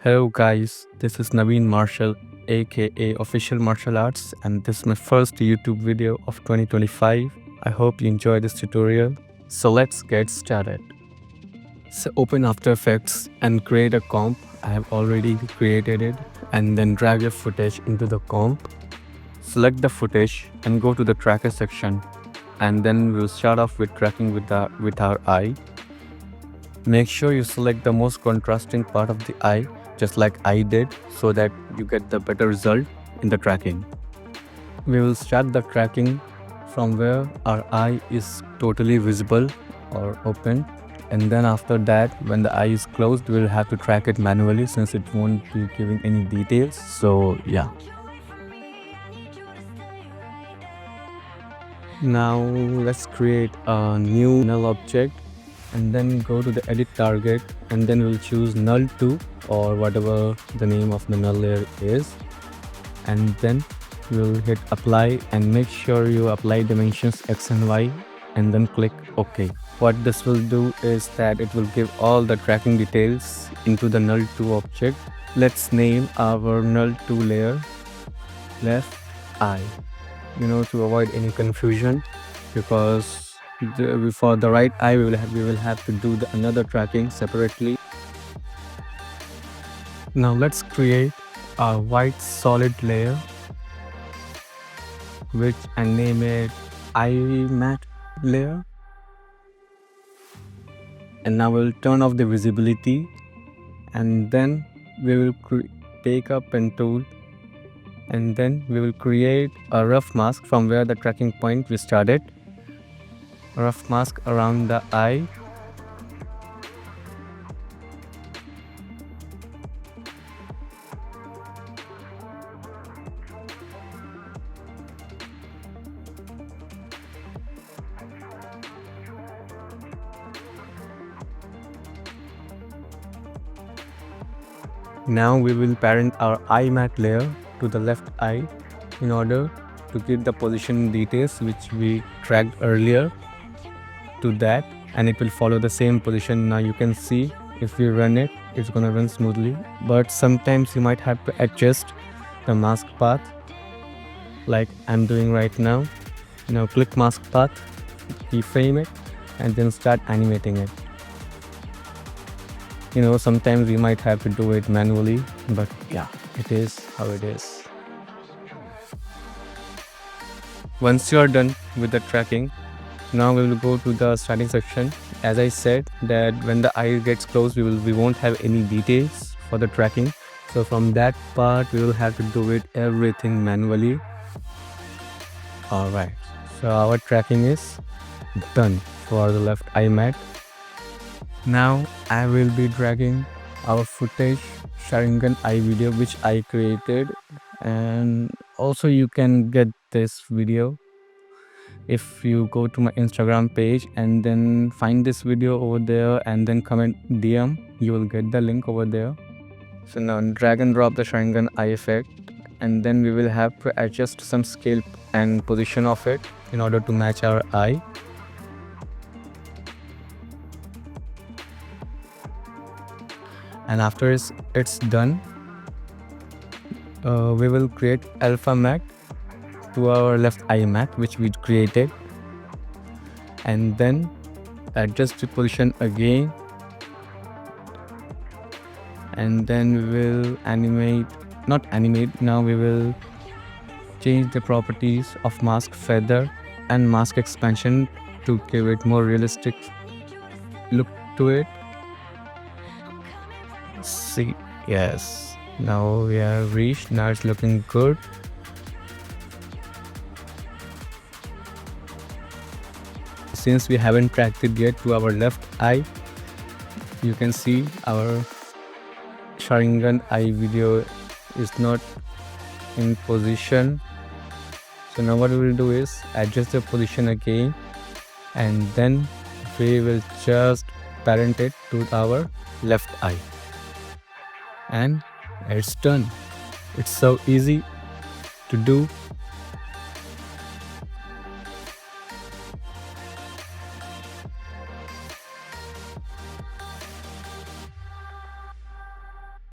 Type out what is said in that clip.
Hello guys, this is Naveen Marshall aka Official Martial Arts, and this is my first YouTube video of 2025. I hope you enjoy this tutorial. So let's get started. So open After Effects and create a comp. I have already created it, and then drag your footage into the comp. Select the footage and go to the tracker section, and then we'll start off with tracking with our eye. Make sure you select the most contrasting part of the eye, just like I did, so that you get the better result in the tracking. We will start the tracking from where our eye is totally visible or open, and then after that, when the eye is closed, we'll have to track it manually since it won't be giving any details. So yeah. Now let's create a new null object and then go to the edit target, and then we'll choose null 2 or whatever the name of the null layer is, and then we'll hit apply and make sure you apply dimensions X and Y and then click OK. What this will do is that it will give all the tracking details into the null 2 object. Let's name our null 2 layer left eye, to avoid any confusion, because for the right eye we will have to do another tracking separately. Now let's create a white solid layer and name it animate layer, and now we'll turn off the visibility, and then we will take a pen tool, and then we will create a rough mask from where the tracking point we started. Rough mask around the eye. Now we will parent our eye matte layer to the left eye in order to get the position details which we tracked earlier to that, and it will follow the same position. Now you can see if we run it, it's gonna run smoothly, but sometimes you might have to adjust the mask path like I'm doing right now. Click mask path, keyframe it, and then start animating it. Sometimes we might have to do it manually, but yeah, it is how it is. Once you are done with the tracking, now we will go to the starting section. As I said that when the eye gets closed, we won't have any details for the tracking. So from that part, we will have to do it everything manually. Alright, so our tracking is done for the left eye matte. Now I will be dragging our footage Sharingan eye video which I created, and also you can get this video if you go to my Instagram page and then find this video over there and then comment DM, you will get the link over there. So now drag and drop the Sharingan eye effect, and then we will have to adjust some scale and position of it in order to match our eye. And after it's done, we will create alpha matte to our left eye matte which we created, and then adjust the position again, and then we will now we will change the properties of mask feather and mask expansion to give it more realistic look to it. See, yes, now we have reached. Now it's looking good. Since we haven't tracked it yet to our left eye, you can see our Sharingan eye video is not in position. So now what we will do is adjust the position again, and then we will just parent it to our left eye, and it's done. It's so easy to do